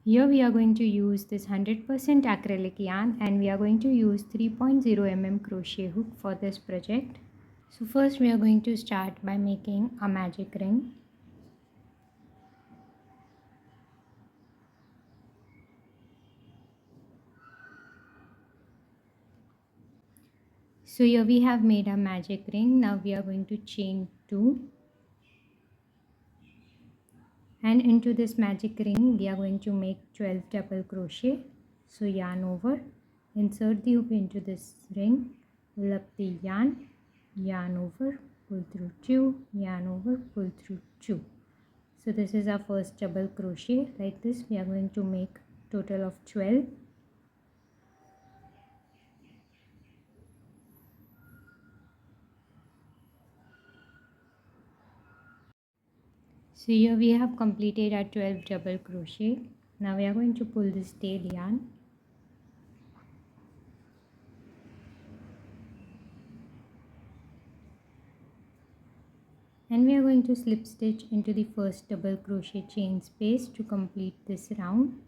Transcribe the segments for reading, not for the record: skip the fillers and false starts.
Here we are going to use this 100% acrylic yarn and we are going to use 3.0 mm crochet hook for this project. So first we are going to start by making a magic ring. So here we have made a magic ring. Now we are going to chain 2. And into this magic ring we are going to make 12 double crochet. So yarn over, insert the hook into this ring, pull up the yarn over, pull through 2, yarn over, pull through 2. So this is our first double crochet. Like this we are going to make total of 12. So here we have completed our 12 double crochet. Now we are going to pull this tail yarn. And we are going to slip stitch into the first double crochet chain space to complete this round.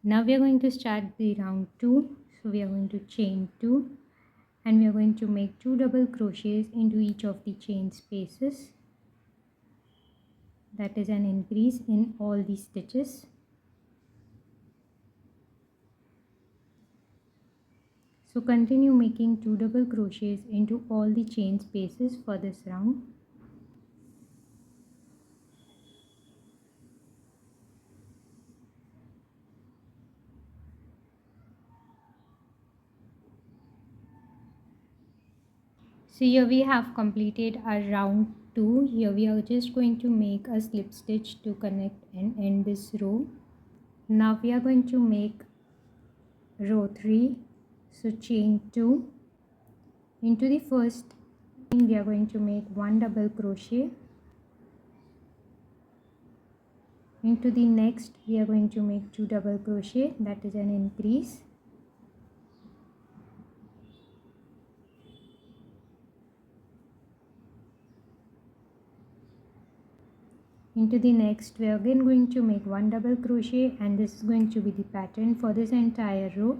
Now we are going to start the round 2. So we are going to chain 2 and we are going to make 2 double crochets into each of the chain spaces. That is an increase in all the stitches. So continue making 2 double crochets into all the chain spaces for this round. So here we have completed our round 2. Here we are just going to make a slip stitch to connect and end this row. Now we are going to make row 3. So chain 2. Into the first we are going to make 1 double crochet. Into the next we are going to make 2 double crochet, that is an increase. Into the next we are again going to make 1 double crochet and this is going to be the pattern for this entire row.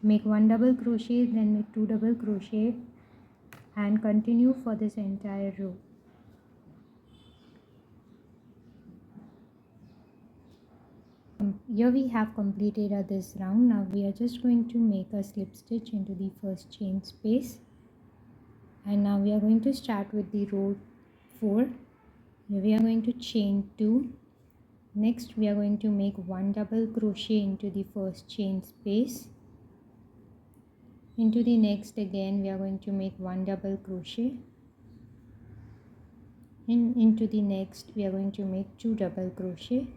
Make 1 double crochet, then make 2 double crochet and continue for this entire row. Here we have completed this round. Now we are just going to make a slip stitch into the first chain space and now we are going to start with the row 4. Here we are going to chain 2. Next we are going to make 1 double crochet into the first chain space. Into the next again we are going to make 1 double crochet. And into the next we are going to make 2 double crochet.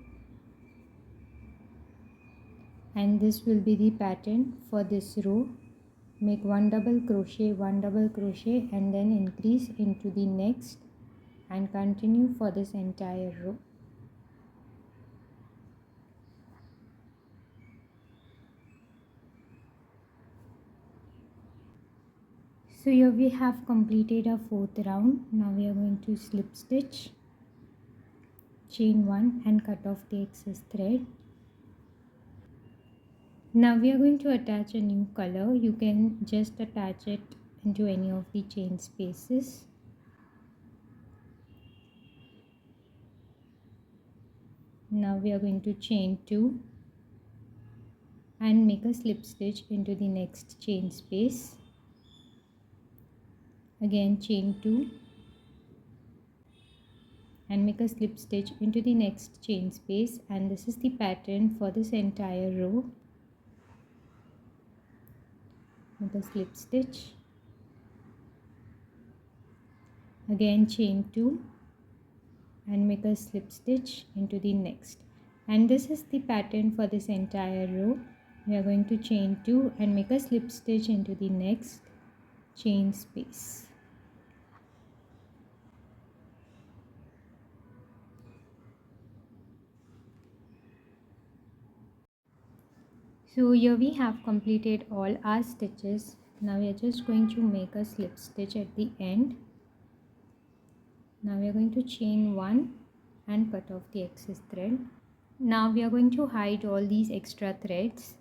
And this will be the pattern for this row. Make 1 double crochet, 1 double crochet and then increase into the next and continue for this entire row. So here we have completed our 4th round. Now we are going to slip stitch, chain 1 and cut off the excess thread. Now we are going to attach a new color. You can just attach it into any of the chain spaces. Now we are going to chain 2 and make a slip stitch into the next chain space. Again chain 2 and make a slip stitch into the next chain space, and this is the pattern for this entire row. Make a slip stitch, again chain 2 and make a slip stitch into the next, and this is the pattern for this entire row. We are going to chain 2 and make a slip stitch into the next chain space. So here we have completed all our stitches. Now we are just going to make a slip stitch at the end. Now we are going to chain one and cut off the excess thread. Now we are going to hide all these extra threads.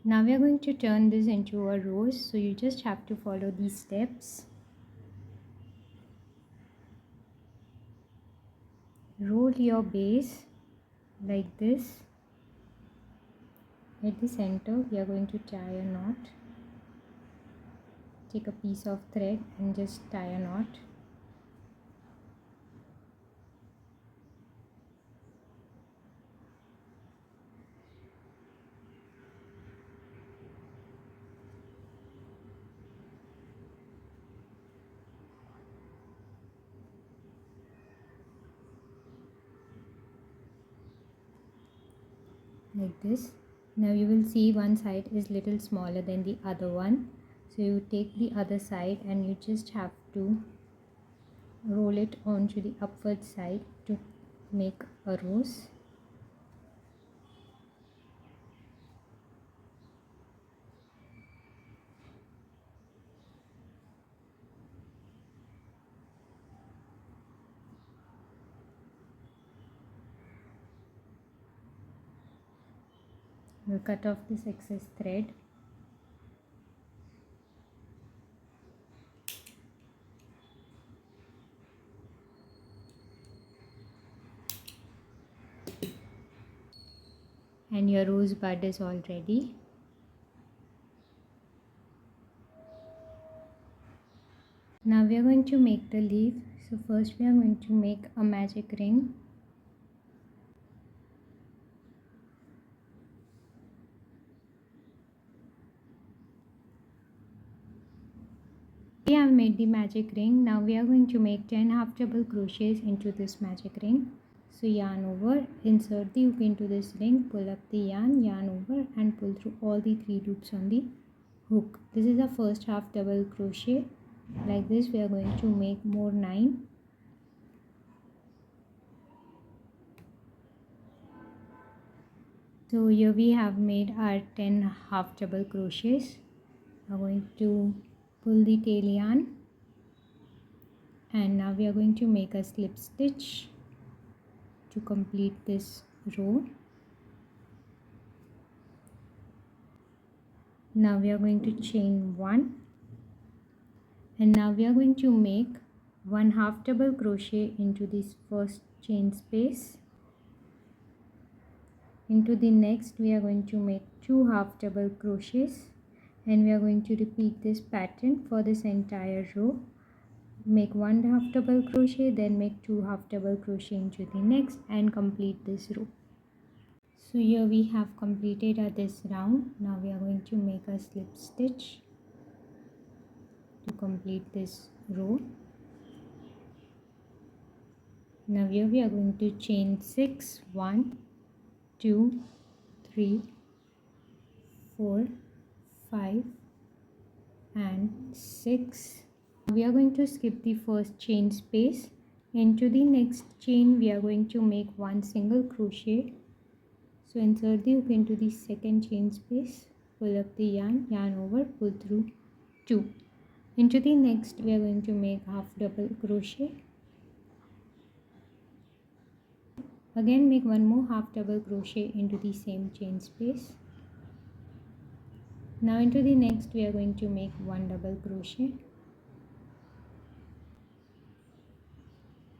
Now we are going to turn this into a rose, so you just have to follow these steps. Roll your base like this. At the center we are going to tie a knot. Take a piece of thread and just tie a knot. Like this. Now you will see one side is little smaller than the other one, so you take the other side and you just have to roll it onto the upward side to make a rose. We'll cut off this excess thread. And your rose bud is all ready. Now we are going to make the leaf. So first we are going to make a magic ring. We have made the magic ring. Now we are going to make 10 half double crochets into this magic ring. So yarn over, insert the hook into this ring, pull up the yarn over and pull through all the 3 loops on the hook. This is the first half double crochet. Like this we are going to make more 9. So here we have made our 10 half double crochets. We are going to pull the tail yarn and now we are going to make a slip stitch to complete this row. Now we are going to chain 1 and now we are going to make 1 half double crochet into this first chain space. Into the next we are going to make 2 half double crochets and we are going to repeat this pattern for this entire row. Make 1 half double crochet, then make 2 half double crochet into the next and complete this row. So here we have completed this round. Now we are going to make a slip stitch to complete this row. Now here we are going to chain 6, 1, 2, 3, 4, 5 and 6. We are going to skip the first chain space. Into the next chain we are going to make 1 single crochet. So insert the hook into the second chain space, pull up the yarn over, pull through 2. Into the next we are going to make half double crochet. Again make 1 more half double crochet into the same chain space. Now into the next we are going to make 1 double crochet.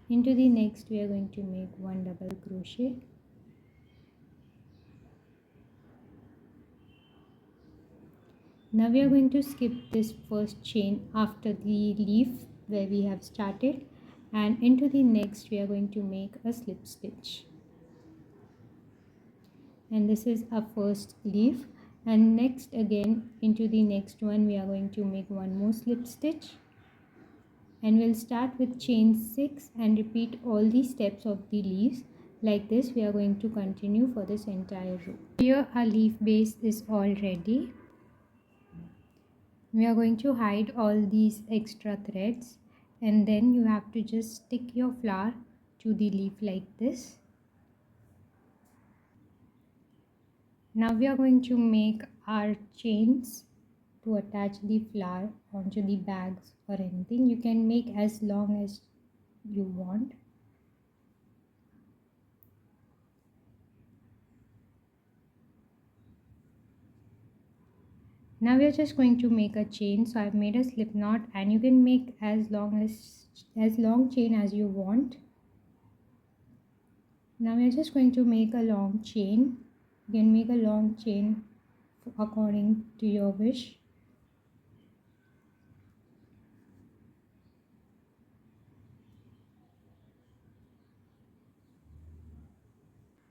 Into the next we are going to make 1 double crochet. Now we are going to skip this first chain after the leaf where we have started, and into the next we are going to make a slip stitch. And this is our first leaf, and next again into the next one we are going to make 1 more slip stitch. And we'll start with chain 6 and repeat all the steps of the leaves. Like this we are going to continue for this entire row. Here our leaf base is all ready. We are going to hide all these extra threads and then you have to just stick your flower to the leaf like this. Now we are going to make our chains to attach the flower onto the bags or anything. You can make as long as you want. Now we are just going to make a chain. So I've made a slip knot, and you can make as long chain as you want. Now we are just going to make a long chain. You can make a long chain according to your wish.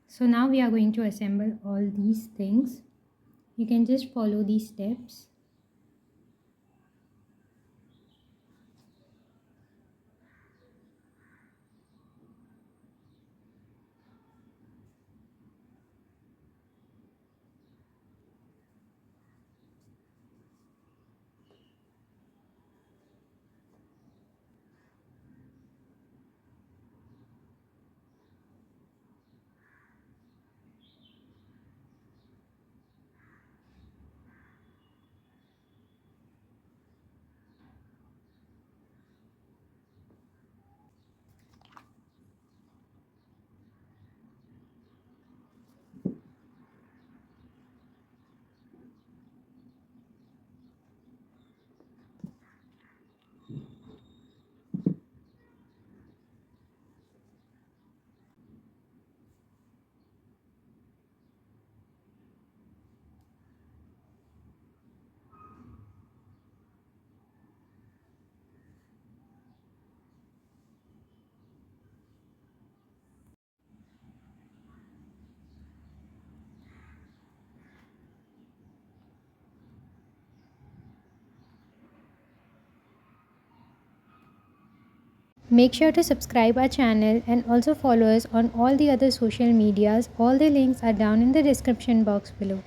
So now we are going to assemble all these things. You can just follow these steps. Make sure to subscribe our channel and also follow us on all the other social medias. All the links are down in the description box below.